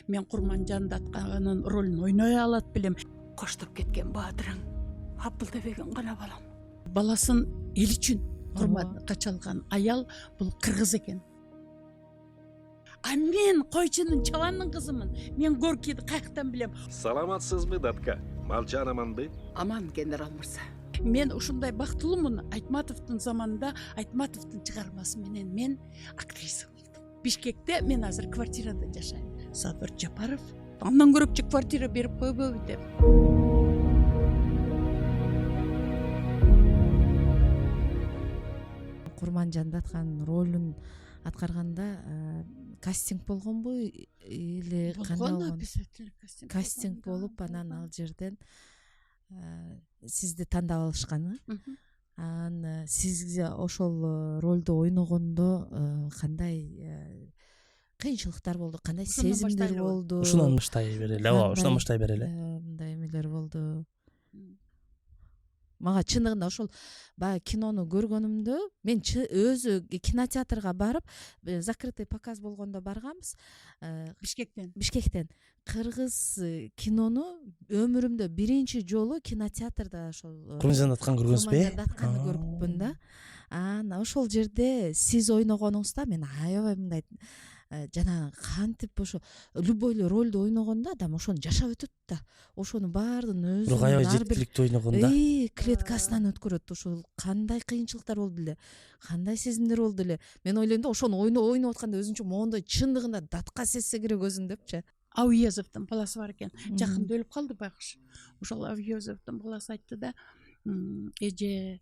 Мен Курманжан Датканын ролун ойной алат белем. Коштоп кеткен баатырың Абдылдабегин гана балам. Баласын эл үчүн курманга чалган аял бул кыргыз экен. А мен койчунун чабанын кызымын. Мен Горкийди каяктан билем. Саламатсызбы, Датка? Малжан аманбы? Аман, генерал мырза. Мен ушундай бактылуумун. Айтматовдун заманында Айтматовдун чыгармасы менен мен актриса болдум. Бишкекте мен азыр квартирада жашайм. Садыр Жапаров андан көрөкчү квартира берип койбойбу деп. Курманжан Даткан ролун аткарганда кастинг болгонбу или кандай болгон? Кастинг болуп, анан ал жерден сизди тандап алышканы. Анан сизге ошол ролду ойногондо кандай кыйынчылыктар болду, кандай сезимдер болду? Ушунан баштай берели. Ооба, ушунан баштай берели. Мындай эмелер болду. Мага чындыгында ошол баягы кинону көргөнүмдө мен өзү кинотеатрга барып, закрытый показ болгондо барганбыз. Бишкектен. Кыргыз кинону өмүрүмдө биринчи жолу кинотеатрда ошол Курманжан Даткан көргөнсүзбү? Датканды көрүпмүн да. Анан ошол жерде сиз ойногонуңузда мен аябай мындай жана кантип ошо любой эле ролду ойногондо адам ошону жашап өтөт да. Ошону баардыгын өзүнүн аябай жеткиликтүү ойногондо клеткасынан өткөрөт. Ошол кандай кыйынчылыктар болду эле, кандай сезимдер болду эле. Мен ойлойм да ошону ойноп атканда өзүнчө моундай чындыгында датка сезсе керек өзүн депчи. Ауезовдун баласы бар экен. Жакында өлүп калды байкуш. Ошол Ауезовдун баласы айтты да, эже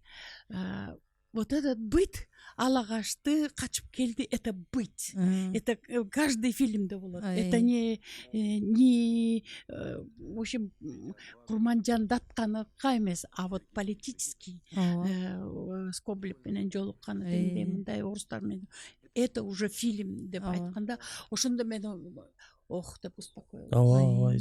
вот этот быт ала качты, качып келди, это быть. Это каждый фильмде болот. Это не в общем Курманжан Датканыкка эмес, а вот политический Скоблев менен жолукканы дегендей мындай орустар менен. Это уже фильм деп айтканда, ошондо мен ох деп успокоилдум. Ооба.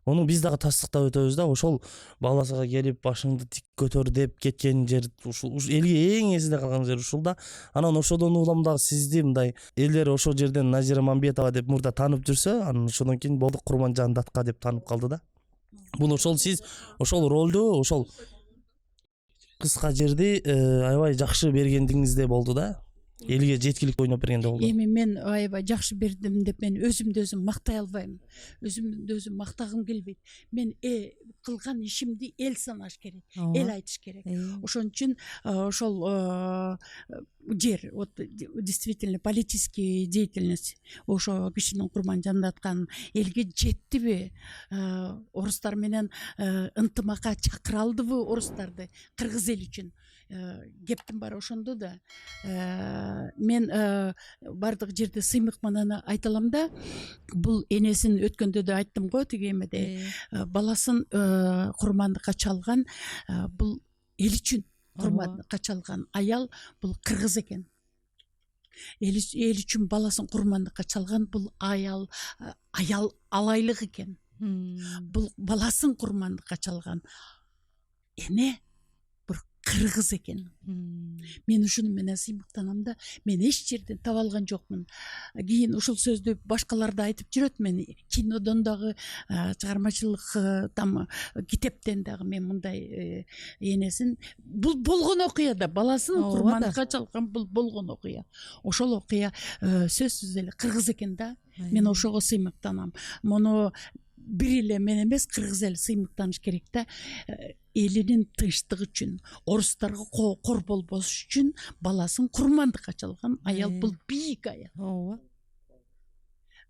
Onu biz дагы тастыктап өтөбүз да, ошол баласыга келип башыңды тик көтөр деп кеткен жер ушул элге эң эсиде калган жер ушул да. Анан ошодон улам дагы сизди мындай элдер ошол жерден Назира Мамбетова деп мурда таанып жүрсө, анан ошондон кийин болду Курманжан Датка деп таанып калды да. Бул ошол сиз ошол ролду, ошол кыска жерди аябай жакшы бергендигиңизде болду да. Элге жеткиликтүү ойноп бергенде болду. Эми мен аябай жакшы бердим деп мен өзүмдү өзүм мактай албайм. Өзүмдү өзүм мактагым келбейт. Мен кылган ишимди эл санаш керек, эл айтыш керек. Ошон үчүн ошол жер, вот действительно политический деятельность ошо кишинин Курманжан Даткан элге жеттиби? Орустар менен ынтымакка чакыра алдыбы орустарды кыргыз эл үчүн? Кептин баары ошондо да. Мен бардык жерде сыймык менен айта алам да, бул энесин өткөндө да айттым го тиги эмеде, баласын курмандыкка чалган, бул эл үчүн курмандыкка чалган аял бул кыргыз экен. Эл үчүн баласын курмандыкка чалган бул аял алайлык экен. Бул баласын курмандыкка чалган эне кыргыз экен. Мен ушуну менен сыймыктанам да, мен эч жерден таба алган жокмун. Кийин ушул сөздү башкалар да айтып жүрөт, мен кинодон дагы чыгармачылык там китептен дагы мен мындай энесин, бул болгон окуя да, баласын курмандыкка чалган бул болгон окуя. Ошол окуя сөзсүз эле кыргыз экен да. Мен ошого сыймыктанам. Муну бир эле мен эмес, кыргыз эл сыймыктаныш керек да. Элинин тынчтыгы үчүн, орустарга кор болбош үчүн баласын курмандыкка чалган аял бул бийик аял. Ооба.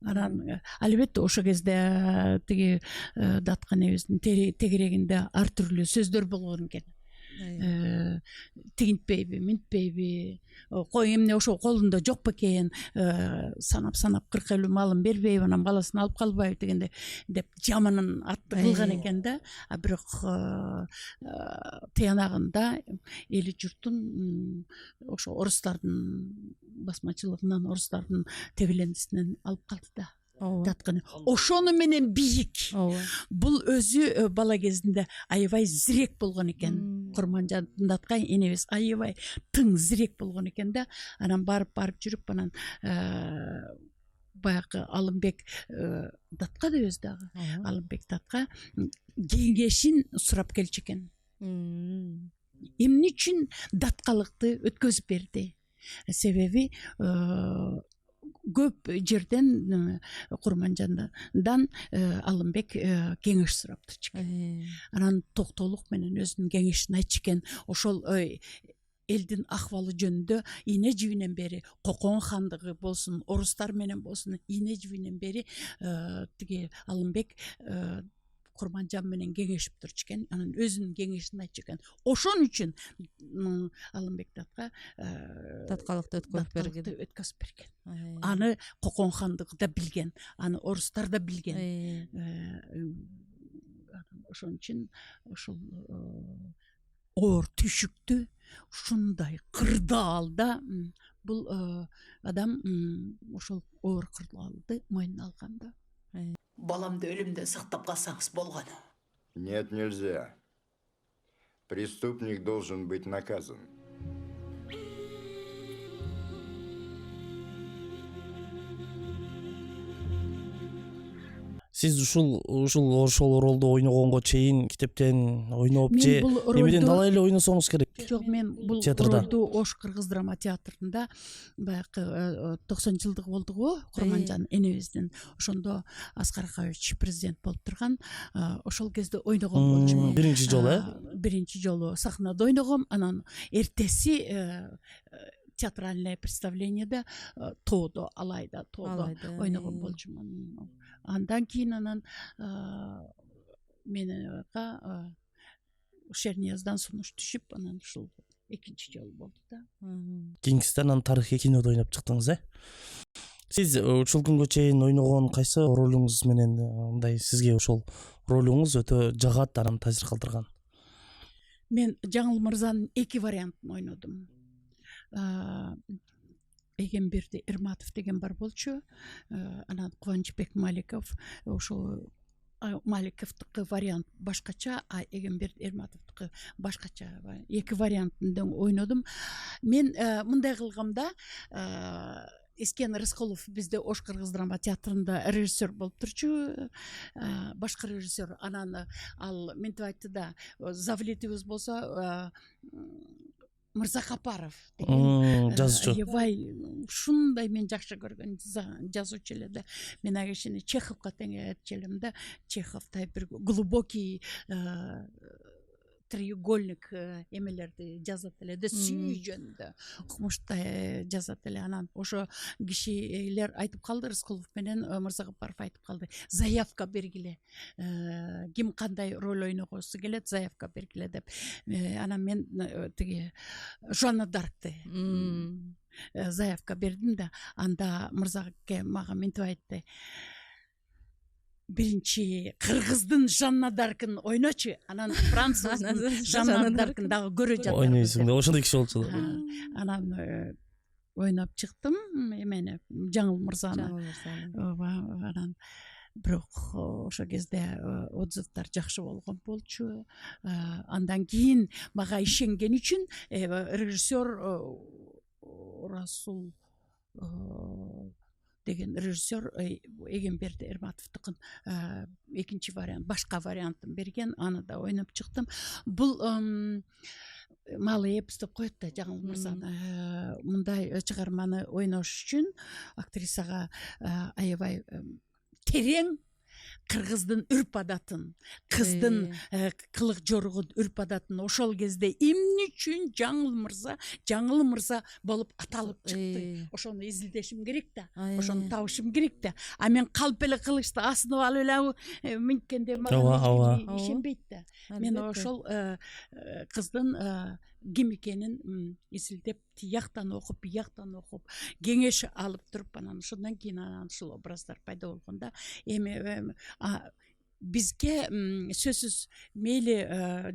Анан албетте ошо кезде тиги Даткан эбизин тегерегинде ар түрдүү сөздөр болгон экен. Тигинтпейби, минтпейби, кой эмне ошо колунда жок бекен, санап 40 малын бербейби, анан баласын алып калбайбы дегенде деп жаманын атты кылган экен да. А бирок тыянагында эли журтун ошо орустардын басмачылыгынан, орустардын тебелендисинен алып калды да. Даткан. Ошону менен бийик. Бул өзү бала кезинде аябай зирек болгон экен. Курманжан Даткан энебиз аябай тың зирек болгон экен да. Анан барып жүрүп анан баягы Алымбек датка да өзү дагы Алымбек датка кеңешин сурап келчү экен. Эмне үчүн даткалыкты өткөзүп берди? Себеби көп жерден Курманжандан Алымбек кеңеш сурап турчу экен. Анан токтолук менен өзүнүн кеңешин айтчу экен. Ошол элдин акыбалы жөнүндө ийне жибинен бери Кокон хандыгы болсун, орустар менен болсун, ийне жибинен бери тиги Алымбек Курманжан менен кеңешип турчу экен. Анан өзүнүн кеңешин айтчу экен. Ошон үчүн Алымбек датка таткалыкты өткөзүп берген. Аны Кокон хандыгы да билген, аны орустар да билген. Ошон үчүн ушул оор түйшүктү ушундай кырдаалда бул адам ошол оор кырдаалды мойнуна алган да. Баламды өлүмдөн сактап калсаңыз болгону. Нет, нельзя. Преступник должен быть наказан. Сиз ушул ролду ойногонго чейин китептен ойноп же эмеден далай эле ойносоңуз керек? Жок, мен бул ролду Ош Кыргыз драма театрында баягы 90-жылдык болду го, Курманжан энебиздин. Ошондо Аскар Акаевич президент болуп турган. Ошол кезде ойногон болчумун. Биринчи жолу, Биринчи жолу сахнада ойногом, анан эртеси театральное представлениеде тоодо, Алайда тоодо ойногон болчумун. Андан кийин анан менга Шернияздан сунуш түшүп, анан ушул экинчи жолу болду да. Кийинкисинде анан тарыхый кинодо ойноп чыктыңыз, Сиз ушул күнгө чейин ойногон кайсы ролуңуз менен мындай сизге ошол ролуңуз өтө жагат, анан таасир калтырган? Мен Жаңыл мырзанын 2 вариантын ойнодум. Эгемберди Эрматов деген бар болчу. Анан Кубанычбек Маликов, ошол Маликовдуку вариант башкача, а Эгемберди Эрматовдуку башкача. 2 вариантында ойнодум. Мен мындай кылгамда, Эскен Рыскулов бизде Ош Кыргыз драма театрында режиссер болуп турчу. Башка режиссер, анан ал мынтип айтты да, завлетибиз болсо Мырзакапаров деген жазуучу. Аябай ушундай мен жакшы көргөн жазуучу эле да. Мен ага кишини Чеховго тең айтчу элем да. Чеховдай бир глубокий треугольник эмелерди жазат эле да, сүйүү жөнүндө укмуштай жазат эле. Анан ошо кишилер айтып калды, Рыскулов менен Мырзакапаров айтып калды, заявка бергиле, ким кандай роль ойногусу келет, заявка бергиле деп. Анан мен тиги Жанна Даркты заявка бердим да, анда Мырзаке мага мынтип айтты: биринчи кыргыздын Жанна Даркын ойночу, анан француздун Жанна Даркын дагы көрө жатыр. Ойнойсуң да, ошондой киши болчу. Анан ойноп чыктым эмени, Жаңыл мырзаны. Анан бирок ошо кезде отзывдар жакшы болгон болчу. Андан кийин мага ишенген үчүн режиссер Расул деген режиссер Эгемберди Эрматовдукун экинчи вариант, башка вариантын берген, аны да ойноп чыктым. Бул малый эпос деп коет да Жаңыл мырзаны. Мындай чыгарманы ойнош үчүн актрисага аябай терең кыргыздын үрп адатын, кыздын кылык жоругун үрп адатын ошол кезде эмне үчүн Жаңыл мырза болуп аталып чыкты, ошону изилдешим керек да, ошону табышым керек да. А мен калп эле кылычты асынып алып эле минткенде мага ишенбейт да. Мен ошол кыздын ким экенин изилдеп, тияктан окуп, бияктан окуп, кеңеш алып туруп, анан ошондон кийин анан ушул образдар пайда болгонда, эми бизге сөзсүз мейли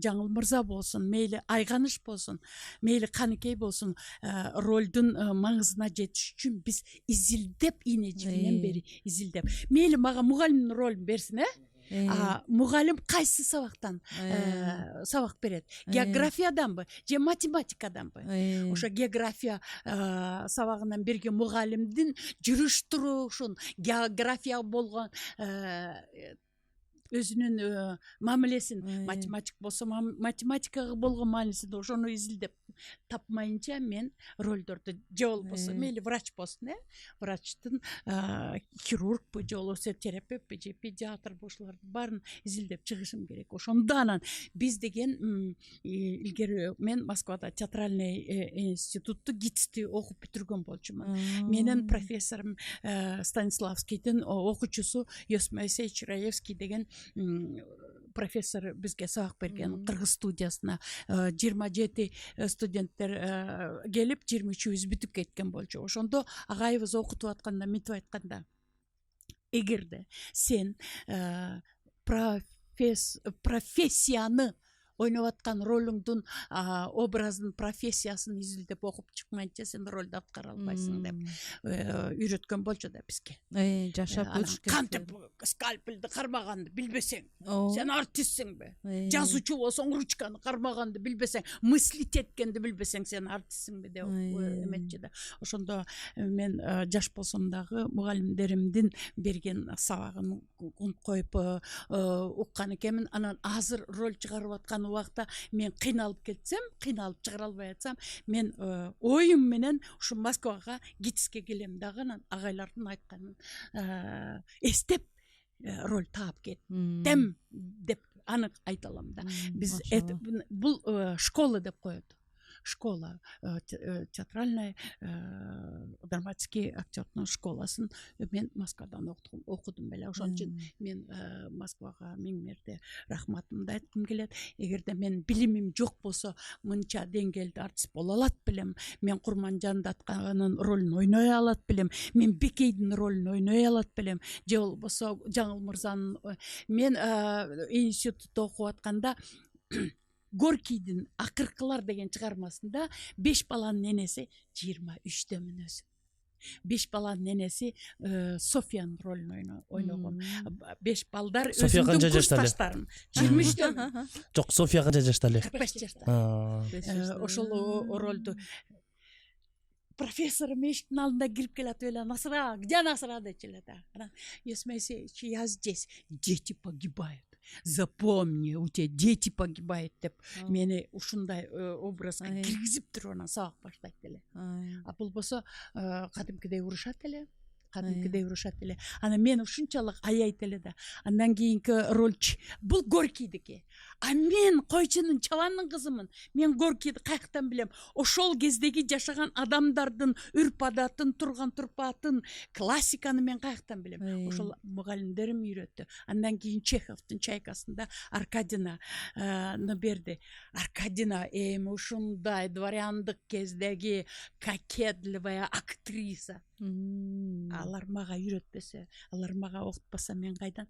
Жаңыл мырза болсун, мейли Айганыш болсун, мейли Каныкей болсун, ролдун маңызына жетиш үчүн биз изилдеп, ийне жибинен бери изилдеп, мейли мага мугалимдин ролун берсин, мугалим кайсы сабактан сабак берет, географияданбы же математикаданбы. Ошо география сабагынан берген мугалимдин жүрүш турушун, география болгон өзүнүн мамилесин, математик болсо математикага болгон маанисин ошону изилдеп тапмайынча мен ролдорду же болбосо мейли врач болсун, врачтын хирургпу же болбосо терапевтпу же педиатр ошолордун баарын изилдеп чыгышым керек. Ошондо анан биз деген илгери мен Москвада театральный институтту ГИТИСти окуп бүтүргөн болчумун. Менин профессорум Станиславскийдин окуучусу Йосип Моисеевич Раевский деген профессор бизге сабак берген кыргыз студиясына 27 студенттер келип 23 бүтүп кеткен болчу. Ошондо агайыбыз окутуп атканда мынтип айтканда, эгерде сен профессияны ойноп аткан ролуңдун образын, профессиясын изилдеп окуп чыкмайынча сен ролду аткара албайсың деп үйрөткөн болчу да бизге. Жашап өтүш керек. Кантип скальпелди кармаганды билбесең, сен артистсиңби? Жазуучу болсоң, ручканы кармаганды билбесең, мыслить эткенди билбесең, сен артистсиңби деп эметчи да. Ошондо мен жаш болсом дагы мугалимдеримдин берген сабагын коюп уккан экенмин. Анан азыр роль чыгарып аткан убакта мен кыйналып кетсем, кыйналып чыгара албай атсам, мен оюм менен ушу Москвага ГИТИСке келем дагы, анан агайлардын айтканын эстеп роль таап кеттим деп анык айта алам да. Биз бул школа деп коет. Школа, театральная, драматический актердун школасын мен Москвадан окудум беле. Ошон үчүн мен Москвага миң мерте рахматымды айткым келет. Эгерде мен билимим жок болсо, мынча деңгээлде артист боло алат белем, мен Курманжандын атканын ролун ойной алат белем, мен Бекейдин ролун ойной алат белем, же болбосо Жаңыл мырзанын. Мен институтта окуп атканда Горкийдин Акыркылар деген чыгармасында 5 баланын энеси 23-дөмүн өзү. 5 баланын энеси Софиянын ролун ойногон. 5 балдар өзүмдүн курсташтарым. 23-дөмүн. Жок, София канча жашта эле? 45 жашта. Ошол ролду профессорум эшиктин алдында кирип келатып эле, Насыра, где Насыра деп эле да. Йосип Моисеевич, я здесь, дети погибают. Запомни, у тебя дети погибают деп мени ушундай образга киргизип туруп анан сабак баштайт эле. Бул болсо кадимкидей урушат эле. Анан мен ушунчалык аяйт эле да. Андан кийинки роль бул Горкийдики. А мен койчунун чабандын кызымын. Мен Горкийди каяктан билем? Ошол кездеги жашаган адамдардын үрп адатын, турган турпатын, классиканы мен каяктан билем? Ошол мугалимдерим үйрөттү. Андан кийин Чеховдун Чайкасында Аркадина берди. Аркадина ушундай дворяндык кездеги кокетливая актриса. Алар мага үйрөтпөсө, алар мага окутпаса мен кайдан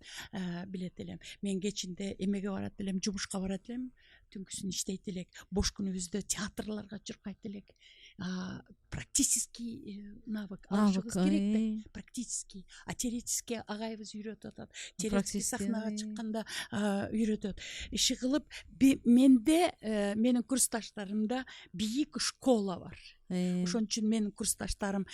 билет элем. Мен кечинде эмеге барат элем, жумушка барат элем, түнкүсүн иштейт элек, бош күнүбүздө театрларга чуркайт элек. Практический навык алышыбыз керек да, практический. А теоретический агайыбыз үйрөтүп атат. Теоретический сахнага чыкканда үйрөтөт. Иши кылып менде, менин курсташтарымда бийик школа бар. Ошон үчүн менин курсташтарым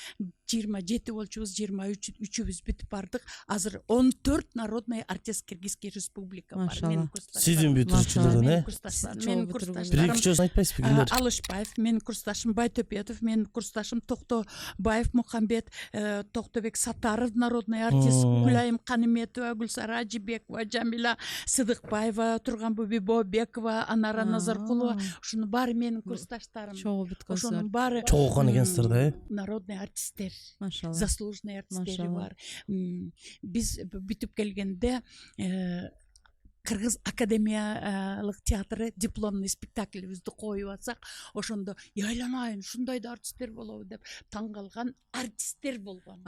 27 болчубуз, 23-үбүз бүтүп бардык. Азыр 14 народный артист Кыргызский республика бар. Менин курсташтарым. Сиздин бүтүрүүчүлөрүн, менин курсташтарым. Бир-эки сөз айтпайсызбы, кимдер? Алышбаев, менин курсташым Байтөпетов, менин курсташым Токтобаев Мухамбет, Токтобек Сатаров, народный артист, Гүлайым Каныметова, Гүлсара Ажибекова, Жамила Сыдыкбаева, Турганбү Бибобекова, Анара Назаркулова. Ушунун баары менин курсташтарым. Ошонун баары чогуу окуган экенсиздер да, народный артисттер, заслуженный артисттери бар. Биз бүтүп келгенде Кыргыз академиялык театры дипломный спектаклибизди коюп атсак, ошондо яйланайын, ушундай да артисттер болобу деп таң калган артисттер болгон.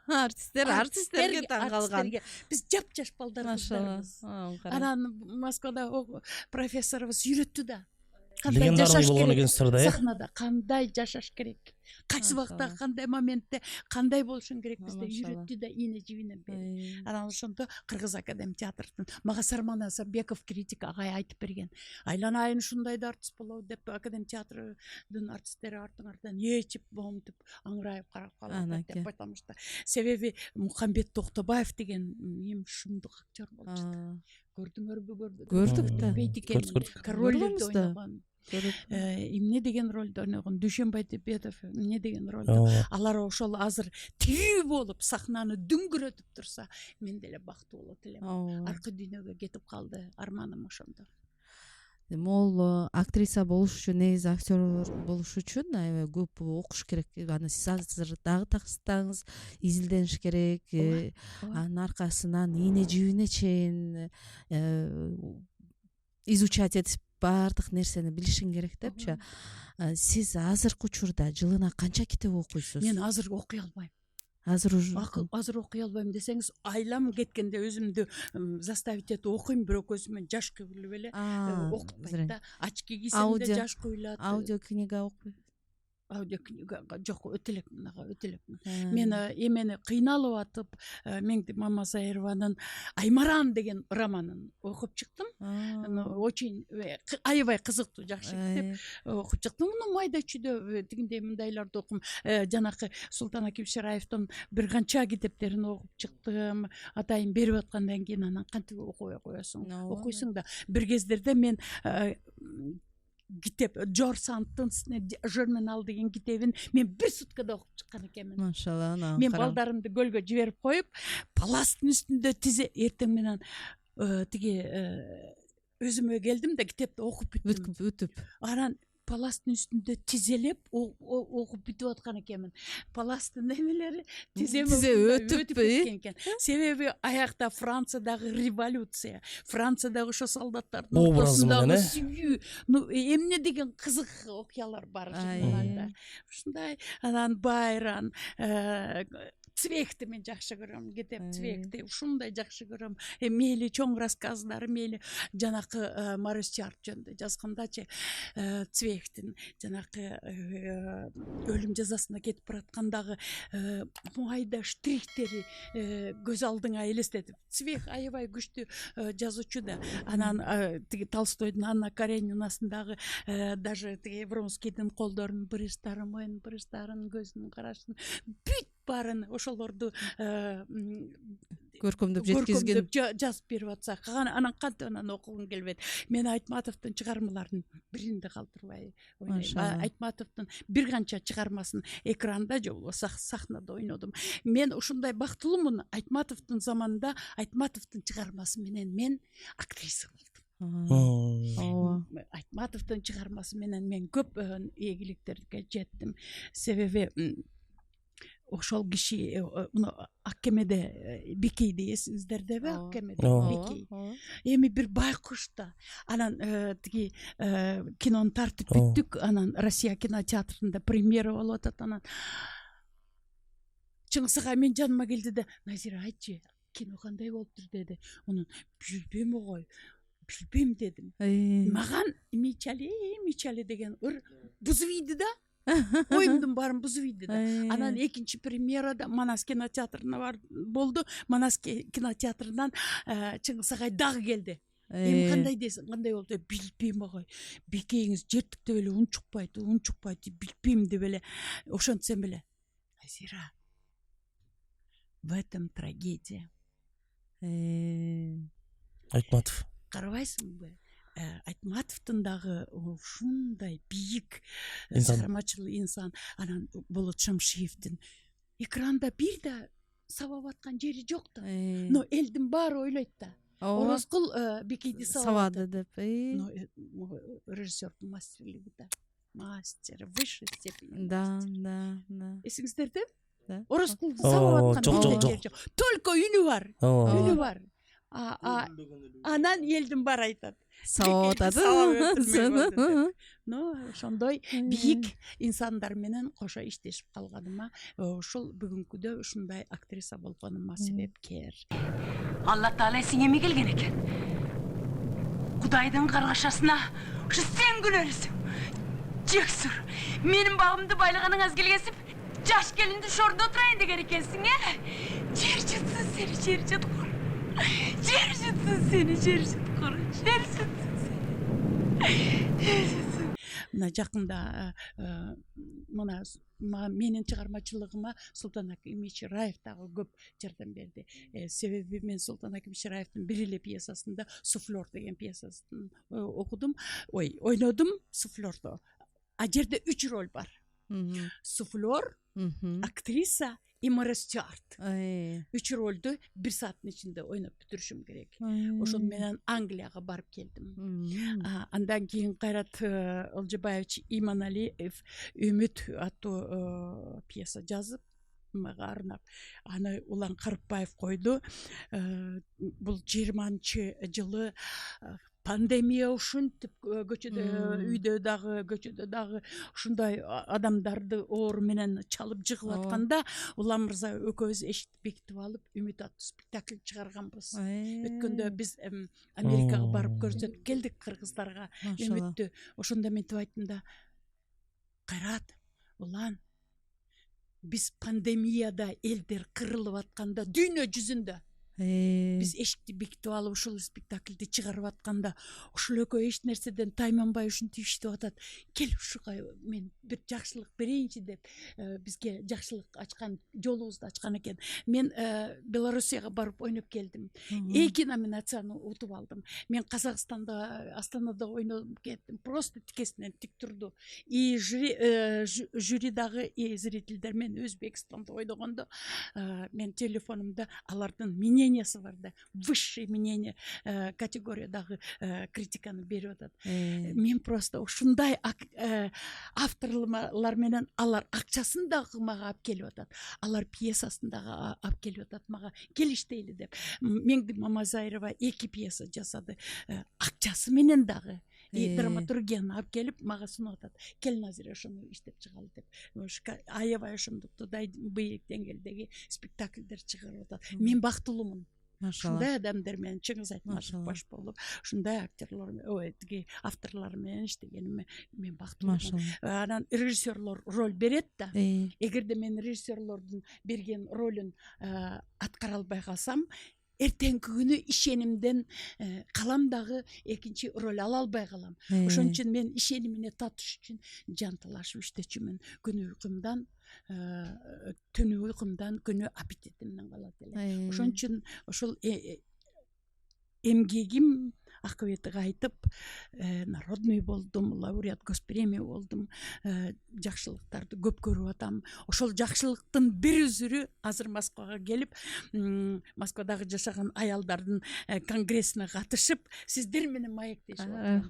Артисттерге таң калган. Биз жап-жаш балдарбыз. Анан Москвада профессорубуз үйрөттү да. Кандай жашаш керек? Сахнада кандай жашаш керек? кайсы убакта Машалла. кандай моментте кандай болушун керек бизде Машалла. үйрөттү да ийне жибинен бери. Анан ошондо Кыргыз академ театрдын мага Сарман Асарбеков критик агай айтып берген. Айланайын ушундай да артист болобу деп академ театрдын артисттери артыңардан ээчип момунтип аңырайып карап калат Анаке. деп, потому что себеби Мухамбет Токтобаев деген эми шумдук актер болчу. Көрдүңөрбү? Көрдүк да. Бейт экен, Көрдүк. королдерди Көргөнбүз да. ойногон. Көрүп. Эмне деген ролду ойногон? Дүйшөнбай Депетов эмне деген ролду? Ооба. Алар ошол азыр тирүү болуп сахнаны дүңгүрөтүп турса, мен деле бактуу болот элем. Ооба. Аркы дүйнөгө кетип калды арманым ошондо. Могул актриса болуш үчүн, негизи актер болуш үчүн аябай көп окуш керек. Аны сиз азыр дагы таксаңыз изилдениш керек. Анын аркасынан ийне жибине чейин изучать этип баардык нерсени билишиң керек депчи. Сиз азыркы учурда жылына канча китеп окуйсуз? Мен азыр окуй албайм. Азыр уже Азыр окуй албайм десеңиз, айлам кеткенде өзүмдү заставить этип окуйм, бирок өзүмө жаш күйүлүп эле окутпайт да. Очки кийсем де жаш күйүлөт. аудио книга окуй. Аудиокнига жок, өтөлекмин ага, өтөлекмин. Мен эмени кыйналып атып, Меңди Мамасайрованын Аймаран деген романын окуп чыктым. Очень аябай кызыктуу, жакшы китеп окуп чыктым. Муну майда чүйдө тигиндей мындайларды окум. Жанакы Султан Аким Шараевдин бир канча китептерин окуп чыктым. Атайын берип аткандан кийин анан кантип окубай коесуң? Окуйсуң да. Бир кездерде мен китеп Жор Санттын журнал деген китебин мен бир суткада окуп чыккан экенмин. Машалла. Мен балдарымды көлгө жиберип коюп, паластын үстүндө тизе эртең менен тиги өзүмө келдим да китепти окуп бүттүм. Анан паластын үстүндө тизелеп окуп бүтүп аткан экенмин. Паластын эмелери тизе өтүп кеткен экен. Себеби аякта Франциядагы революция, Франциядагы ошо солдаттардын ортосундагы сүйүү, эмне деген кызык окуялар бар журналда. Ушундай анан Байрон, Цвейгти мен жакшы көрөм, китеп Цвейгти ушундай жакшы көрөм. Мейли чоң рассказдары, мейли жанакы Марис Чарт жөнүндө жазгандачы Цвейгтин жанакы өлүм жазасына кетип бараткандагы майда штрихтери көз алдыңа элестетип. Цвейг аябай күчтүү жазуучу да. Анан тиги Толстойдун Анна Каренинасындагы даже тиги Вронскийдин колдорунун брыстарын, моюнун брыстарын, көзүнүн карашын бүт барын ошолорду көркөмдөп жеткизген, жазып берип атса, анан кантип анан окугум келбейт. Мен Айтматовдун чыгармаларын биринде калтырбай ойнойм. Айтматовдун бир канча чыгармасын экранда же болбосо сахнада ойнодум. Мен ушундай бактылуумун. Айтматовдун заманында Айтматовдун чыгармасы менен мен актриса болдум. Айтматовдун чыгармасы менен мен көп ийгиликтерге жеттим. Себеби ошол киши Аккемеде Бикейди эсиңиздердеби? Аккемеде Бикей. Эми бир байкуш да. Анан тиги кинону тартып бүттүк. Анан Россия кинотеатрында премьера болуп атат. Анан Чыңгыз агай мен жаныма келди да, Назира айтчы, кино кандай болуптур деди. Анан билбейм огой. Билбейм дедим. Маган Мичали деген бузуп ийди да. Оюмдун баарын бузуп ийди да. Анан экинчи премьерада Манас кинотеатрына болду. Манас кинотеатрынан Чыңгыз агай дагы келди. Эми кандай дейсиң, кандай болду? Билбейм агай. Бекейиңиз жертиктеп эле унчукпайт, билбейм деп эле ошентсем эле. Азира, в этом трагедия. Айтматов. Карабайсыңбы? Айтматовдун дагы ушундай бийик инсан, чыгармачыл инсан. Анан Болот Шамшиевдин экранда бир да сабап аткан жери жок да. Но элдин баары ойлойт да. Орозкул Бекейди сабады деп. Но режиссердун мастерлиги да. Мастер высшей степени. Да. Эсиңиздерде? Да. Орозкул сабап аткан жери жок. Только үнү бар. Үнү бар. Анан элдин баары айтат. Сабап атат. Но ошондой бийик инсандар менен кошо иштешип калганыма, ушул бүгүнкүдө ушундай актриса болгонума себепкер. Алла Таала сиңеме келген экен. Кудайдын каргашасына ушу сен күнөөлүсүң. Жексүр, менин багымды байлаганыңыз келгесип, жаш келинди шордо отурайын деген экенсиң, Жер жутсун сени, жер жуткур. Жер жутсун сени, жер жуткур. Жер жутсун сени. Мына жакында мына менин чыгармачылыгыма Султан Акимович Раев дагы көп жардам берди. Себеби мен Султан Акимович Раевдин бир эле пьесасында Суфлер деген пьесасын окудум, ойнодум суфлердо. А жерде 3 роль бар. Суфлер, актриса и Морис Стюарт. 3 ролду 1 сааттын ичинде ойноп бүтүрүшүм керек. Ошон менен Англияга барып келдим. Андан кийин Кайрат Олжобаевич Иманалиев Үмүт аттуу пьеса жазып мага арнап, аны Улан Карыпбаев койду. Бул 20-жылы пандемия ушинтип көчөдө, үйдө дагы, көчөдө дагы ушундай адамдарды оору менен чалып жыгылып атканда, Улан мырза экөөбүз эшикти бекитип алып, Үмүт аттуу спектакль чыгарганбыз. Өткөндө биз Америкага барып көрсөтүп келдик кыргыздарга Үмүттү. Ошондо мен айттым да, Кайрат, Улан, биз пандемияда элдер кырылып атканда, дүйнө жүзүндө биз эшикти бекитип алып ушул спектакльди чыгарып атканда, ушул экөө эч нерседен тайманбай ушинтип иштеп атат. Кел ушуга мен бир жакшылык берейинчи деп, бизге жакшылык ачкан, жолубузду ачкан экен. Мен Белоруссияга барып ойноп келдим. 2 номинацияны утуп алдым. Мен Казакстанда, Астанада ойноп кеттим. Просто тикесинен тик турду. И жюридагы зрительдер мен Өзбекстанда ойногондо, мен телефонумда алардын мнениясы бар да, высшее мнение категориядагы критиканы берип атат. Мен просто ушундай авторлар менен алар акчасын дагы мага алып келип атат. Алар пьесасын дагы алып келип атат мага. Кел иштейли деп. Меңди Мамазайрова 2 пьеса жасады. Акчасы менен дагы. Драматургияны алып келип мага сунуп атат. Кел Назира ошону иштеп чыгалы деп. Аябай ошондой быйык деңгээлдеги спектакльдер чыгарып атат. Мен бактылуумун. Ушундай адамдар менен Чыңгыз Айтматов баш болуп, ушундай актерлор, тиги авторлор менен иштегениме мен бактылуумун. Анан режиссерлор роль берет да. Эгерде мен режиссерлордун берген ролун аткара албай калсам, эртеңки күнү ишенимден калам дагы экинчи роль ала албай калам. Ошон үчүн мен ишенимине татыш үчүн жан талашып иштечүмүн. Күнү уйкумдан, түнү уйкумдан, күнү аппетитимден калат эле. Ошон үчүн ошол эмгегим акыбети кайтып, народный болдум, лауреат госпремия болдум, жакшылыктарды көп көрүп атам. Ошол жакшылыктын бир үзүрү азыр Москвага келип, Москвадагы жашаган аялдардын конгрессине катышып, сиздер менен маектешип атам.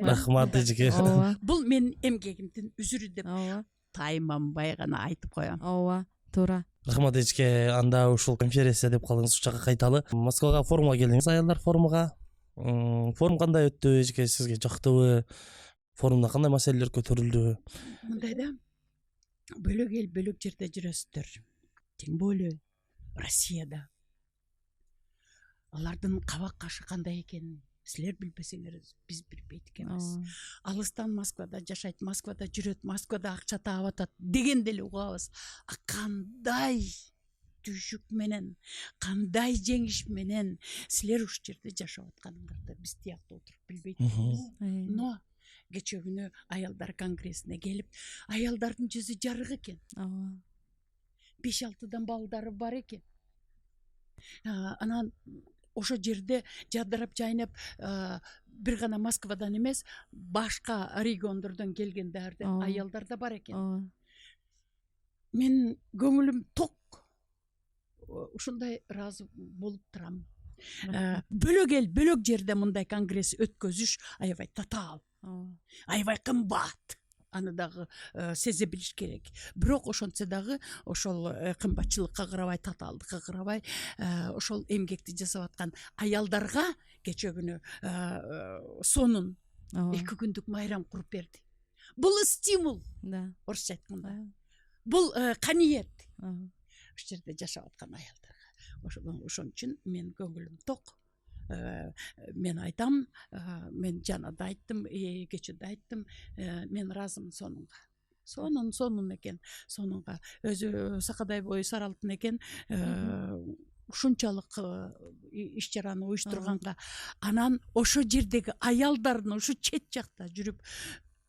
Рахмат эжеке. Бул менин эмгегимдин үзүрү деп тайманбай гана айтып коем. Ооба, туура. Рахмат эжеке, анда ушул конференция деп калдыңыз, учакка кайталы. Москвага форумга келдиңиз, аялдар форумга. Форум кандай өттү эжеке, сизге жактыбы? Форумда кандай маселелер көтөрүлдү? Мындай да, бөлөк эл, бөлөк жерде жүрөсүздөр. Тем более Россияда. Алардын кабак кашы кандай экенин силер билбесеңер, биз билбейт экенбиз. Алыстан Москвада жашайт, Москвада жүрөт, Москвада акча таап атат деген деле угабыз. А кандай түшүк менен, кандай жеңиш менен силер ушул жерде жашап атканыңарды биз тиякта отуруп билбейт экенбиз. Но кече күнү аялдар конгрессине келип, аялдардын жүзү жарык экен. 5-6 балдары бар экен. Анан ошо жерде жадырап жайнап, бир гана Москвадан эмес, башка региондордон келгендерден аялдар да бар экен. Мен көңүлүм ток, ушундай ыраазы болуп турам. Бөлөк эл, бөлөк жерде мындай конгресс өткөзүш аябай татаал, аябай кымбат. Аны дагы сезе билиш керек. Бирок ошончо дагы ошол кымбатчылыкка карабай, татаалдыкка карабай, ошол эмгекти жасап аткан аялдарга кече күнү сонун 2 күндүк майрам куруп берди. Бул стимул. Орусча айтканда. Бул каниет. Ошол жерде жашап аткан аялдарга. Ошон үчүн мен көңүлүм ток. мен айтам, мен жана да айттым, кече да айттым, мен разымын сонунга. Сонун экен, сонунга өзү сакадай бою саралтын экен, ушунчалык иш чараны уюштурганга, анан ошо жердеги аялдардын ушу чет жакта жүрүп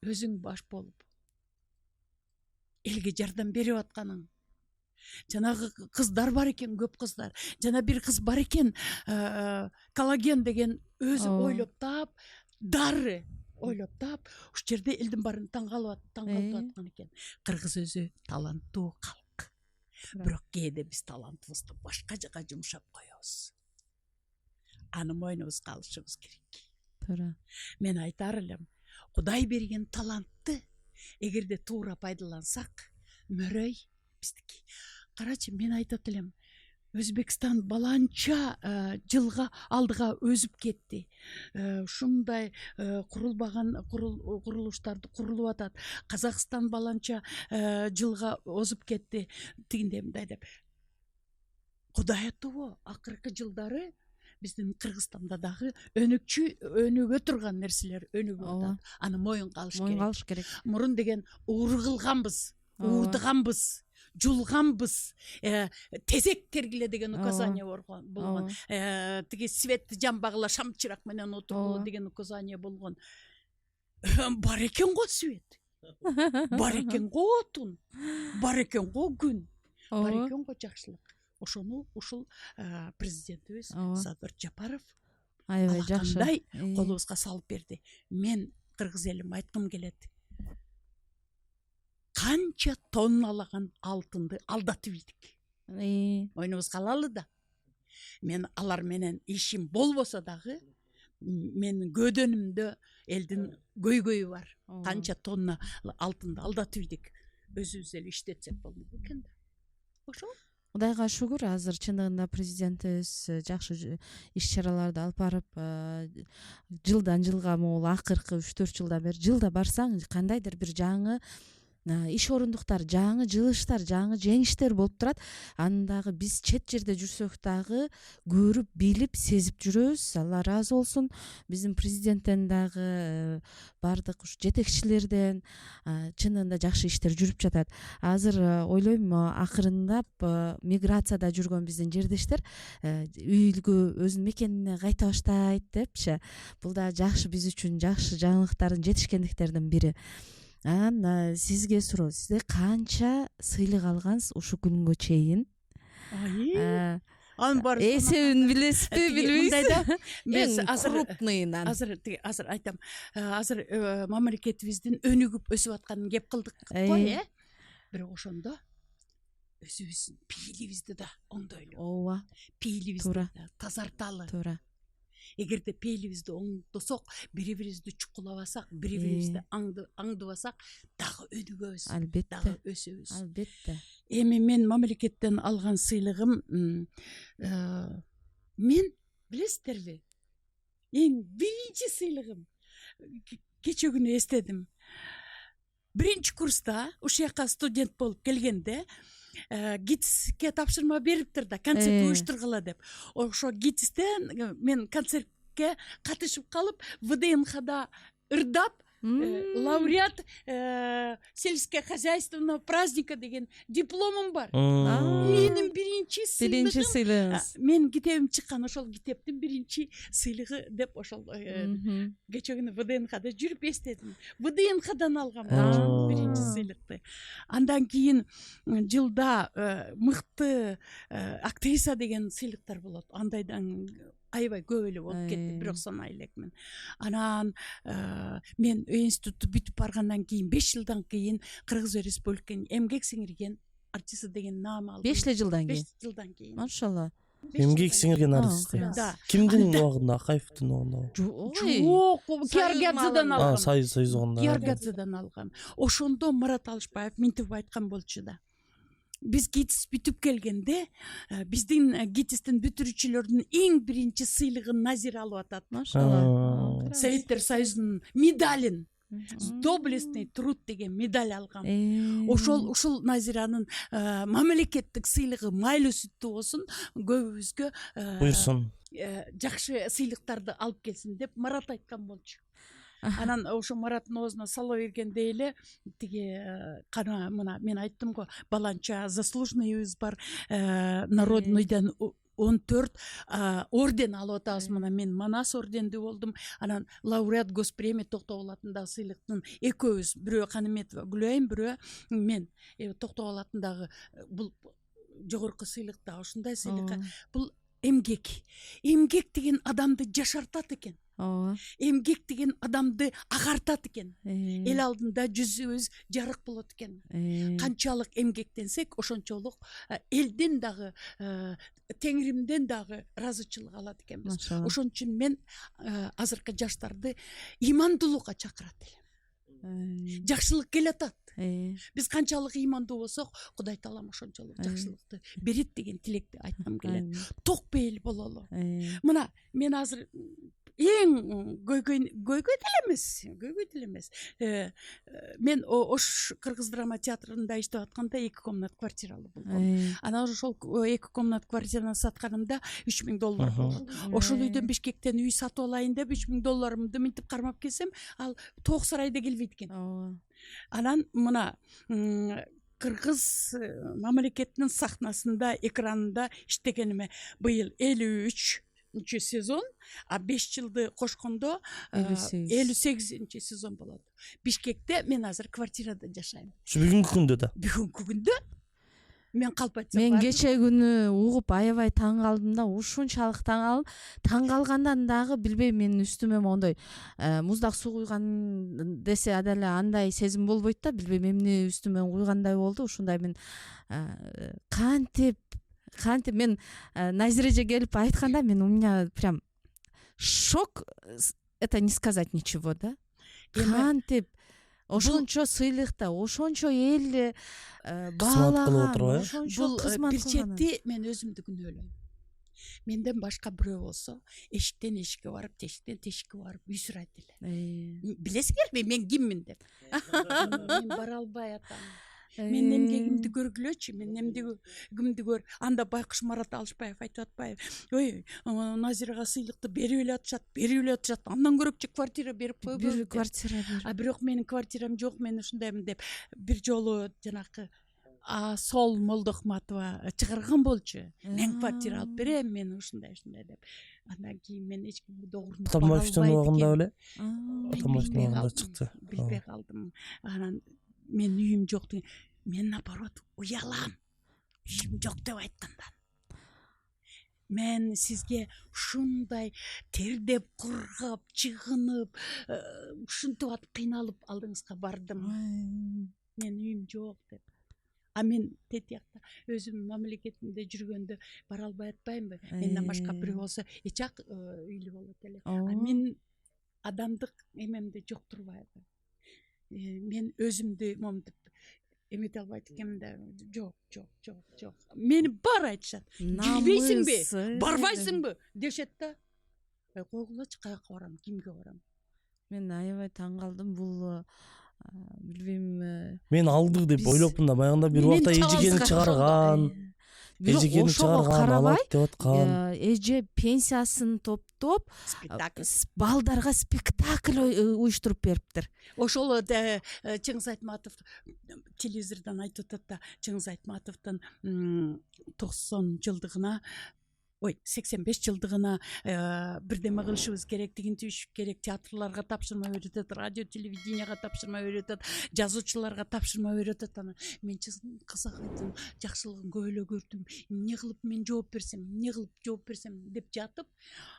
өзүң баш болуп элге жардам берип атканың. Жанагы кыздар бар экен, көп кыздар. Жана бир кыз бар экен, коллаген деген өзү ойлоп таап, дары ойлоп таап, уш жерде элдин баарын таң калып аткан экен. Кыргыз өзү таланттуу калк. Бирок кээде биз талантыбызды башка жака жумшап коебуз. Аны мойнубузга алышыбыз керек. Туура. Мен айтар элем, Кудай берген талантты эгерде туура пайдалансак, мөрөй биздики. Карачы, мен айтат элем, Өзбекстан баланча жылга алдыга өзүп кетти. Ушундай курулбаган курулуштарды курулуп атат. Казакстан баланча жылга озуп кетти. Тигиндей мындай деп. Кудай аттуу акыркы жылдары биздин Кыргызстанда дагы өнүгө турган нерселер өнүгүп атат. Аны моюнга алыш керек. Мурун деген уур кылганбыз, уурдуганбыз, жулганбыз, тезек тергиле деген указание болгон. Тиги светти жамбагыла шамчырак менен отургула деген указание болгон. Бар экен го свет, бар экен го отун, бар экен го күн, бар экен го жакшылык. Ошону ушул президентибиз Садыр Жапаров аябай жакшы колубузга салып берди. Мен кыргыз элим айткым келет. Канча тонналаган алтынды алдатып ийдик. Мойнубузга алалы да. Мен алар менен ишим болбосо дагы, менин көдөнүмдө элдин көйгөйү бар. Канча тонна алтынды алдатып ийдик. Өзүбүз эле иштетсек болмок экен да. Ошол. Кудайга шүгүр, азыр чындыгында президентибиз жакшы иш чараларды алып барып, жылдан жылга могул акыркы 3-4 жылдан бери жылда барсаң кандайдыр бир жаңы иш орундуктар, жаңы жылыштар, жаңы жеңиштер болуп турат. Андагы биз чет жерде жүрсөк дагы көрүп, билип, сезип жүрөбүз. Алла ыраазы болсун. Биздин президенттен дагы бардык жетекчилерден чынында жакшы иштер жүрүп жатат. Азыр ойлойм, акырындап миграцияда жүргөн биздин жердештер үйгө өзүнүн мекенине кайта баштайт депчи. Бул да жакшы, биз үчүн жакшы жаңылыктардын жетишкендиктердин бири. Сизге суроо, сизде канча сыйлык алгансыз ушу күнгө чейин? Эсебин билесизби, билбейсизби? Биз крупныйынан. Азыр айтам. Азыр мамлекетибиздин өнүгүп өсүп атканын кеп кылдык го, бирок ошондо өзүбүздүн пейилибизди да оңдойлу. Ооба. Пейилибизди да тазарталы. Туура. Эгерде пейилибизди оңдосок, бири-бирибизди чукулабасак, бири-бирибизди аңдыбасак, дагы өнүгөбүз, дагы өсөбүз. Албетте. Эми мен мамлекеттен алган сыйлыгым, мен билесиздерби? Эң биринчи сыйлыгым кече күнү эстедим. Биринчи курста ушул жака студент болуп келгенде ГИТИСке тапшырма бериптир да, концерт уюштургула деп. Ошо ГИТИСтен мен концертке катышып калып, ВДНХда ырдап, лауреат сельское хозяйственного праздника деген дипломум бар. Менин биринчи сыйлыгым. Менин китебим чыккан, ошол китептин биринчи сыйлыгы деп ошол кече күнү ВДНХда жүрүп эстедим. ВДНХдан алгам биринчи сыйлыкты. Андан кийин жылда мыкты актриса деген сыйлыктар болот. Андайдан аябай көп эле болуп кетти, бирок санай элекмин. Анан мен институтты бүтүп баргандан кийин 5 жылдан кийин Кыргыз Республиканын эмгек сиңирген артисти деген наам алдым. 5 жылдан кийин. 5 жылдан кийин. Машалла. Эмгек сиңирген артист. Кимдин убагында, Акаевдин убагында? Жок, Киаргадзедан алгам. Союз убагында. Киаргадзедан алгам. Ошондо Марат Алышбаев минтип айткан болчу да. Биз ГИТИС бүтүп келгенде, биздин ГИТИСтин бүтүрүүчүлөрдүн эң биринчи сыйлыгын Назира алып атат. Машалла. Советтер Союзунун медалин, доблестный труд деген медаль алгам. Ушул Назиранын мамлекеттик сыйлыгы майлуу сүттүү болсун, көбүбүзгө буйрсун. жакшы сыйлыктарды алып келсин деп Марат айткан болчу. Анан ошо Мараттын оозуна сала бергенде эле тиги кана мына мен айттым го, баланча заслуженныйыбыз бар, народныйдан 14 орден алып атабыз. Мына мен Манас ордендүү болдум. Анан лауреат госпремия Токтогул атындагы сыйлыктын экөөбүз, бирөө Каныметова Гүлайым, бирөө мен Токтогул атындагы бул жогорку сыйлык да ушундай сыйлыкка. Бул эмгек деген адамды жашартат экен. Эмгек деген адамды агартат экен. Эл алдында жүзүбүз жарык болот экен. Канчалык эмгектенсек, ошончолук элден дагы, Теңиримден дагы ыраазычылык алат экенбиз. Ошон үчүн мен азыркы жаштарды ыймандуулукка чакырат элем. Жакшылык келатат. Биз канчалык ыймандуу болсок, Кудай Таалам ошончолук жакшылыкты берет деген тилекти айткым келет. Ток пейил бололу. Мына мен азыр эң көйгөй деле эмес. Мен Ош Кыргыз драма театрында иштеп атканда 2 комнат квартиралуу болгом. Анан ошол 2 комнат квартираны сатканымда $3000 болгон. Ошол үйдөн Бишкектен үй сатып алайын деп $3000 мынтип кармап келсем, ал Тоок сарайда келбейт экен. Анан мына Кыргыз мамлекетинин сахнасында, экранында иштегениме быйыл 53 сезон, 5 жылды кошкондо 58 сезон болот. Бишкекте мен азыр квартирада жашайм. Ушу бүгүнкү күндө да. Бүгүнкү күндө мен калп айтсам. Мен кече күнү угуп аябай таң калдым да, ушунчалык таң калгандан дагы билбейм, менин үстүмө мондой муздак суу куйган десе деле андай сезим болбойт да, билбейм эмне үстүмө куйгандай болду. Ушундай мен кантип мен Назиреже келип айтканда, мен у меня прям шок, это не сказать ничего, да. Кантип ошончо сыйлыкта, ошончо эл баалаган, ошончо кызмат бир чети мен өзүмдү күнөөлөйм. Менден башка бирөө болсо, эшиктен эшикке барып, тешиктен тешикке барып үй сурайт эле. Билесиңерби мен киммин деп? Мен бара албай атам. Мен эмгегимди көргүлөчү, мен эмгегимди көр. Анда Байкуш Марат Алышбаев айтып атпайбы? Ой, Назирага сыйлыкты берип эле атышат. Андан көрөкчү квартира берип койбойбу? Бир квартира бер. Бирок менин квартирам жок, мен ушундаймын деп бир жолу жанакы Сол Молдохматова чыгарган болчу. Мен квартира алып берем, мен ушундай деп. Андан кийин мен эч кимге догурнуп бара албайт экен. Атамбаштын убагында беле? Атамбаштын убагында чыкты. Билбей калдым. Анан мен үйүм жок деген. Мен наоборот уялам. Үйүм жок деп айткандан. Мен сизге ушундай тердеп, кургап, чыгынып, ушинтип атып кыйналып алдыңызга бардым. Мен үйүм жок деп. Мен тетиякта өзүм мамлекетинде жүргөндө бара албай атпаймынбы? Менден башка бирөө болсо эчак үйлүү болот эле. Мен адамдык эмемди жоктурбайбы? Мен өзүмдү моментип эмете албайт экенмин да. Жок. Мени баары айтышат. Жүрбөйсүңбү? Барбайсыңбы? Дешет да. Койгулачы, каяка барам, кимге барам? Мен аябай таң калдым. Бул билбейм. Мен алдык деп ойлопмун да, баягында бир убакта эжекени чыгарган. Эжекени чыгарган, алат деп аткан. Эже пенсиясын топтоп, балдарга спектакль уюштуруп бериптир. Ошол Чыңгыз Айтматов телевизордон айтып атат да, Чыңгыз Айтматовдун 90 жылдыгына, 85 жылдыгына бирдеме кылышыбыз керек, тигинтиш керек, театрларга тапшырма берет, радио телевиденияга тапшырма берет, жазуучуларга тапшырма берет. Мен кызык айттым, жакшылыгын көп эле көрдүм. Эмне кылып мен жооп берсем деп жатып,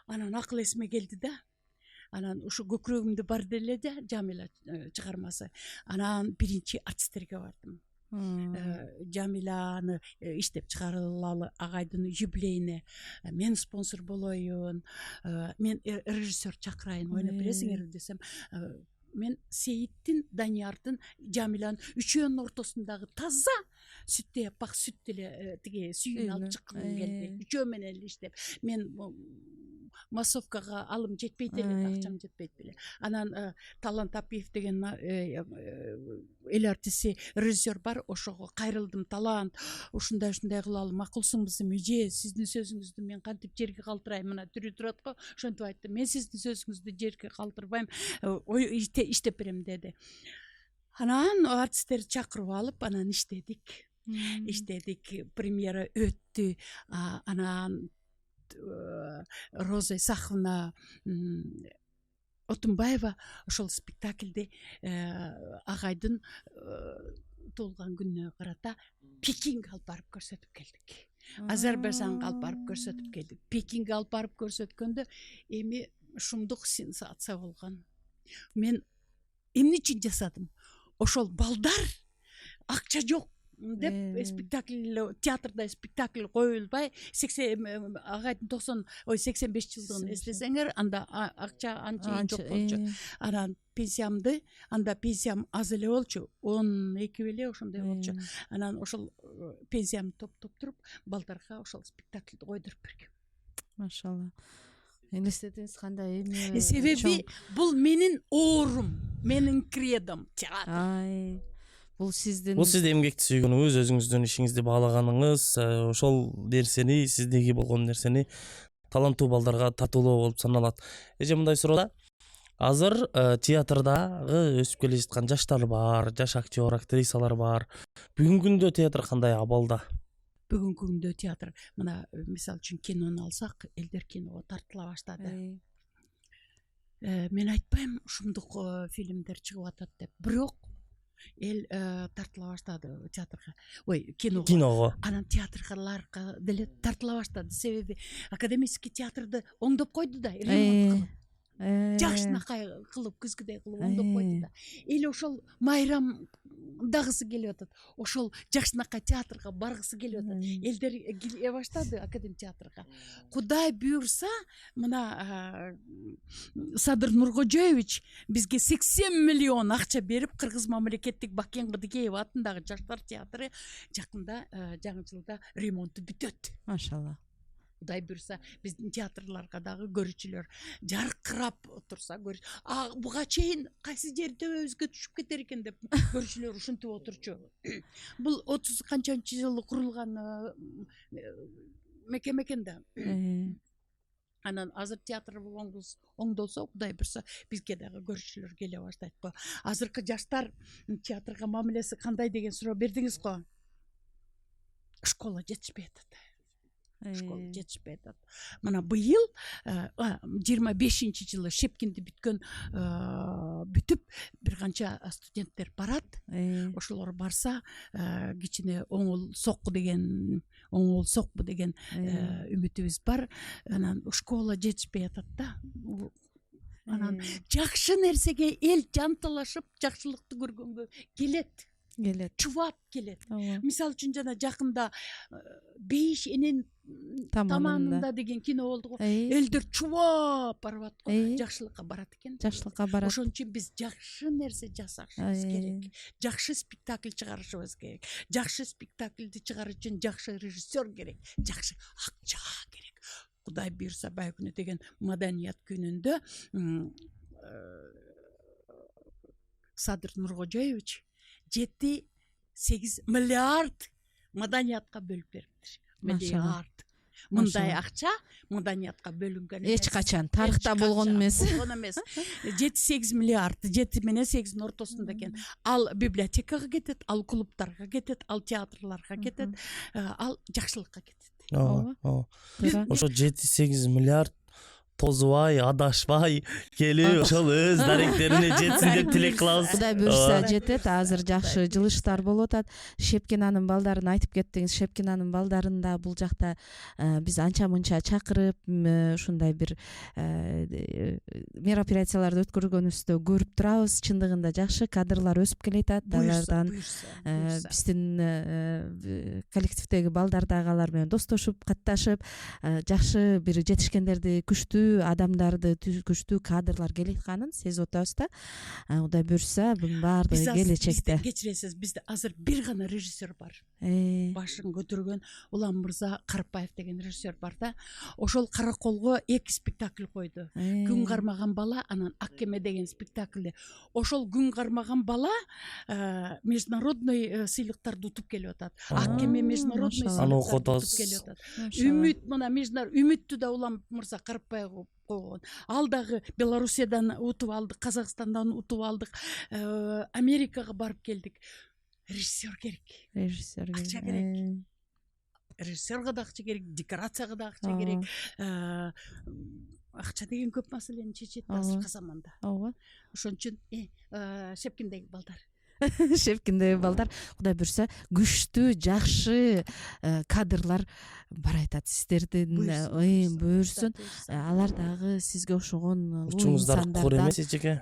анан акыл эсиме келди да. Анан ушу көкүрөгүмдө бар деле да, Жамила чыгармасы. Анан биринчи артисттерге бардым. Жамиланы иштеп чыгарылалы агайдын юбилейине мен спонсор болоюн, мен режиссер чакырайын, ойноп бересиңерби десем, мен Сейиттин, Даниярдын, Жамиланын үчөөнүн ортосундагы таза сүттөй апак сүт эле тиги сүйүн алып чыккым келди. Үчөө менен эле иштеп, мен массовкага алым жетпейт эле, акчам жетпейт беле. Анан Талант Апиев деген эл артисти, режиссер бар, ошого кайрылдым. Талант, ушундай кылалы макулсуңбузбу же, сиздин сөзүңүздү мен кантип жерге калтырайм, мына тирүү турат го, ошентип айттым. Мен сиздин сөзүңүздү жерге калтырбайм, иштеп берем деди. Анан артисттерди чакырып алып, анан иштедик, премьера өттү. Анан Роза Исаховна Отунбаева ошол спектакльди агайдын туулган күнүнө карата Пекинге алып барып көрсөтүп келдик. Азербайжанга алып барып көрсөтүп келдик. Пекинге алып барып көрсөткөндө эми шумдук сенсация болгон. Мен эмне үчүн жасадым? Ошол балдар акча жок деп спектакль, театрда спектакль коюлбай, 80 агайдын 85 жылдыгын эстесеңер, анда акча анча жок болчу. Анан пенсиям аз эле болчу, 12 беле ошондой болчу. Анан ошол пенсиямды топтоп туруп, балдарга ошол спектакльди койдуруп бергем. Машалла. Элестетиңиз кандай? Эми себеби бул менин оорум, менин кредом театр. Бул сиздин эмгекти сүйгөнүңүз, өзүңүздүн ишиңизди баалаганыңыз, ошол нерсени, сиздеги болгон нерсени таланттуу балдарга татуулоо болуп саналат. Эже мындай суроодо, азыр театрдагы өсүп келе жаткан жаштар бар, жаш актер, актрисалар бар. Бүгүнкү күндө театр кандай абалда? Бүгүнкү күндө театр, мына мисалы үчүн кинону алсак, элдер киного тартыла баштады. Мен айтпайм ушундук фильмдер чыгып атат деп, бирок эл тартыла баштады театрга, киного. Анан театрларга деле тартыла баштады, себеби академический театрды оңдоп койду да, ремонт кылып. Жакшынакай кылып, күзгүдөй кылып оңдоп койду да. Эл ошол майрам дагысы келип атат. Ошол жакшынакай театрга баргысы келип атат. Элдер келе баштады академ театрга. Кудай буйрса, мына Садыр Нуркожоевич бизге 80 миллион акча берип, Кыргыз мамлекеттик Бакен Кыдыкеев атындагы жаштар театры жакында жаңы жылда ремонту бүтөт. Машалла. Кудай буйрса, биздин театрларга дагы көрүүчүлөр жаркырап турса, буга чейин кайсы жер төбөбүзгө түшүп кетер экен деп көрүүчүлөр ушинтип отурчу. Бул 30 канчанчы жылы курулган мекеме экен да. Анан азыр театрыбыз оңдолсо, Кудай буйрса, бизге дагы көрүүчүлөр келе баштайт го. Азыркы жаштар театрга мамилеси кандай деген суроо бердиңиз го. Школа жетишпей атат. Школа жетишпей атат. Мына быйыл 25-нчи жылы Шепкинди бүтүп, бир канча студенттер барат. Ошолор барса, кичине оңол сокпу деген үмүтүбүз бар. Анан школа жетишпей атат да. Анан жакшы нерсеге эл жанталашып, жакшылыкты көргөнгө келет. Чубат келет. Мисалы үчүн жана жакында Бейиш энен таманында деген кино болду го. Элдер чубап барат го, жакшылыкка барат экен. Ошон үчүн биз жакшы нерсе жасашыбыз керек. Жакшы спектакль чыгарышыбыз керек. Жакшы спектакльди чыгарыш үчүн жакшы режиссер керек, жакшы акча керек. Кудай буйрса, баягы деген маданият күнүндө Садыр Нуркожоевич 7-8 миллиард маданиятка бөлүп бериптир. Миллиард. Мындай акча маданиятка бөлүнгөн эч качан тарыхта болгон эмес. 7-8 миллиард, 7 менен 8-дин ортосунда экен. Ал библиотекага кетет, ал клубтарга кетет, ал театрларга кетет, ал жакшылыкка кетет. Ошо 7-8 миллиард тозубай, адашпай келип, ошол өз даректерине жетсин деп тилек кылабыз. Кудай буйрса жетет. Азыр жакшы жылыштар болуп атат. Шепкинанын балдарын айтып кеттиңиз. Шепкинанын балдарында бул жакта биз анча-мынча чакырып, ушундай бир мероприятияларды өткөргөнүбүздө көрүп турабыз. Чындыгында жакшы кадрлар өсүп келатат. Алардан биздин коллективдеги балдар дагы алар менен достошуп, катташып, жакшы бир жетишкендерди, күчтүү күчтүү адамдарды, күчтүү кадрлар келатканын сезип атабыз да. Кудай буюрса бунун баардыгы келечекте. Кечиресиз, бизде азыр бир гана режиссер бар. Башын көтөргөн Улан Мырза Карапбаев деген режиссер бар да. Ошол Караколго 2 спектакль койду. Күн кармаган бала, анан Ак кеме деген спектакльде. Ошол күн кармаган бала международный сыйлыктарды утуп келип атат. Ак кеме международный сыйлыктарды утуп келип атат. Үмүт мына Үмүттү да Улан Мырза Карапбаев койгон. Ал дагы Белоруссиядан утуп алдык, Казакстандан утуп алдык, Америкага барып келдик. Режиссер керек. Акча керек. Режиссерге да акча керек, декорацияга да акча керек. Акча деген көп маселени чечет азыркы заманда. Ооба. Ошон үчүн Шепкиндеги балдар. Шепкиндеги балдар, Кудай буюрса, күчтүү, жакшы кадрлар бар айтат сиздердин. Буюрсун. Алар дагы сизге окшогон учуңуздар кор эмес эчеке.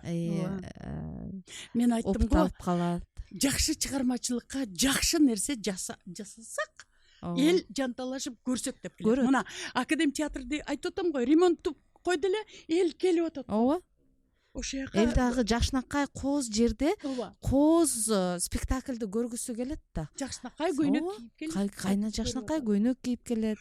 Мен айттым го, калат. Жакшы чыгармачылыкка жакшы нерсе жасасак, эл жанталашып көрсөк деп келет. Мына Академ театрды айтып атам го, ремонтту койду эле, эл келип атат. Ооба. Ошо Эл дагы Жакшынакай кооз жерде кооз спектакльди көргүсү келет да. Жакшынакай көйнөк кийип келет. Кайна Жакшынакай көйнөк кийип келет.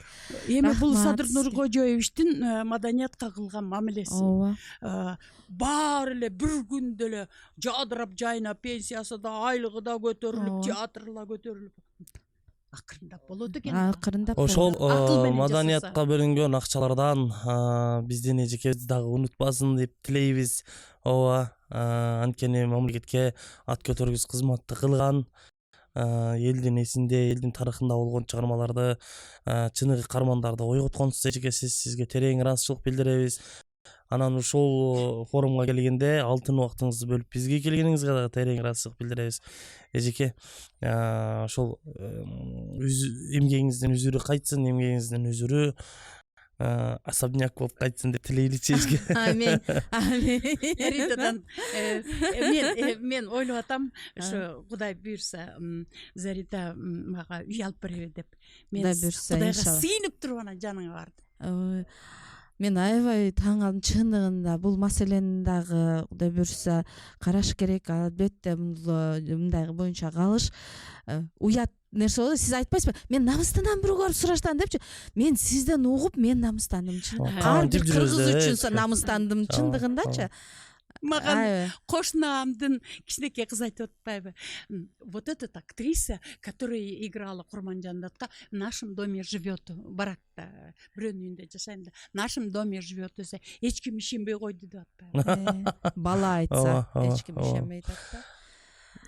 Эми бул Садыр Нуркожоевичтин маданиятка кылган мамилеси. Ооба. Баары эле бир күндө эле жадырап жайнап, пенсиясы да, айлыгы да көтөрүлүп, театрла көтөрүлүп. Акырындап болот экен. Акырындап. Ошол маданиятка бөлүнгөн акчалардан биздин эжекебиз дагы унутпасын деп тилейбиз. Ооба, анткени мамлекетке ат көтөргүс кызматты кылган, элдин эсинде, элдин тарыхында болгон чыгармаларды, чыныгы каармандарды ойготконсуз эжекесиз, сизге терең ыраазычылык билдиребиз. Анан ушул форумга келгенде алтын убактыңызды бөлүп бизге келгениңизге дагы терең ыраазычылык билдиребиз. Эжеке, ошол эмгегиңиздин үзүрү кайтсын, эмгегиңиздин үзүрү особняк болуп кайтсын деп тилейличи эжеке. Амин. Заритадан мен ойлоп атам, ошо Кудай буйрса, Зарита мага үй алып береби деп. Мен Кудайга сыйынып туруп анан жаныңа бардым. Мен аябай таң калдым. Чындыгында бул маселени дагы Кудай буйрса караш керек. Албетте мындай боюнча калыш уят нерсе болот. Сиз айтпайсызбы? Мен намыстанам бир көрүп сураштан депчи. Мен сизден угуп мен намыстандым. Ар бир кыргыз үчүн намыстандым чындыгындачы. Маган кошунамдын кичинекей кыз айтып атпайбы? Вот эта актриса, которая играла Курманжандатка, в нашем доме живет, баракта, бирөөнүн үйүндө жашайм да. В нашем доме живет десе, эч ким ишенбей койду деп атпайбы? Бала айтса, эч ким ишенбейт да.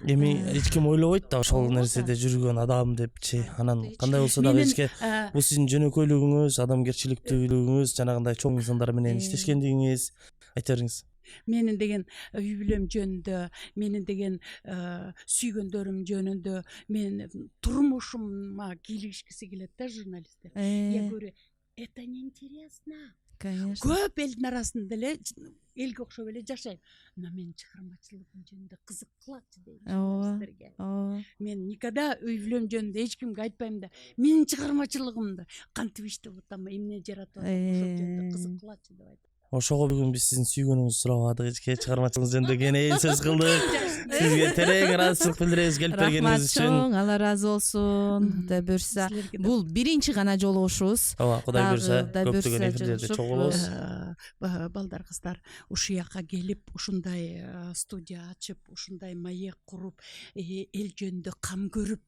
Эми эч ким ойлобойт да ошол нерседе жүргөн адам депчи. Анан кандай болсо дагы эчке бул сиздин жөнөкөйлүгүңүз, адамгерчиликтүүлүгүңүз, жанагындай чоң инсандар менен иштешкендигиңиз, айта бериңиз. Менин деген үй бүлөм жөнүндө, менин деген сүйгөндөрүм жөнүндө, мен турмушума кийлигишкиси келет да журналисттер. Я говорю, это неинтересно. Конечно. Көп элдин арасында эле элге окшоп эле жашайм. Но мен чыгармачылыгым жөнүндө кызык кылатчы дейм журналисттерге. Мен никогда үй бүлөм жөнүндө эч кимге айтпайм да. Менин чыгармачылыгымды кантип иштеп атам, эмне жаратып атам, ошол жөнүндө кызык кылатчы деп айтам. Ошого бүгүн биз сиздин сүйгөнүңүздү сурабадык, эчке чыгармачылыгыңыз жөнүндө кенен сөз кылдык. Сизге терең ыраазычылык билдиребиз келип бергениңиз үчүн. Рахмат, Алла разы болсун. Кудай буйрса, бул биринчи гана жолугушубуз. Ооба, Кудай буйрса, көптөгөн эфирлерде чогулобуз. Балдар, кыздар, ушул жака келип, ушундай студия ачып, ушундай маек куруп, эл жөнүндө кам көрүп,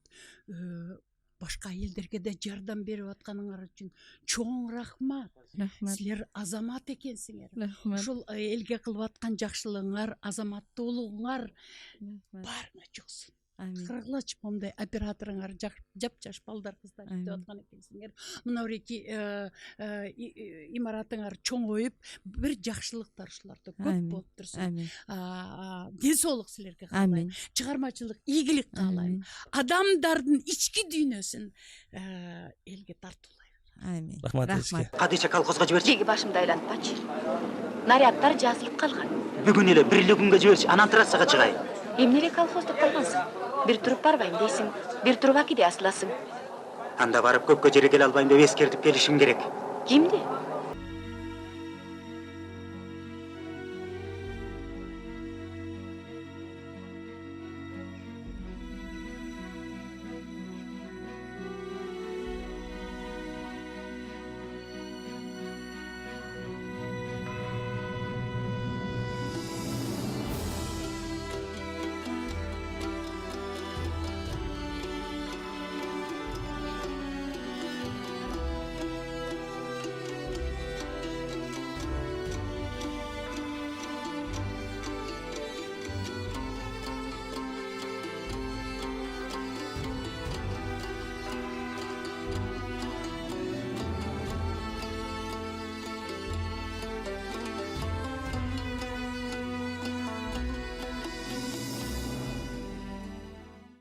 башка элдерге да жардам берип атканыңар үчүн чоң рахмат. Силер азамат экенсиңер. Ушул элге кылып аткан жакшылыгыңар, азаматтуулугуңар баарына жуксун. Кыргылач момундай операторуңар жапжаш балдар, кыздар иштеп аткан экенсиңер. Мына бир имаратыңар чоңоюп, бир жакшылыктар ушуларда көп болуп турсун. Ден соолук силерге каалайм. Чыгармачылык, ийгилик каалайм. Адамдардын ички дүйнөсүн элге тартуулайм. Амин. Рахмат эчке. Кадыйча колхозго жиберчи. Жеги башымды айлантпачы. Нарядтар жазылып калган. Бүгүн эле бирле күнгө жиберчи, анан трассага чыгайын. Эмне эле колхоздук калгансың? Бир туруп барбайм дейсиң, бир туруп акиде асыласың. Анда барып көпкө жере келе албайм деп эскертип келишим керек. Кимди?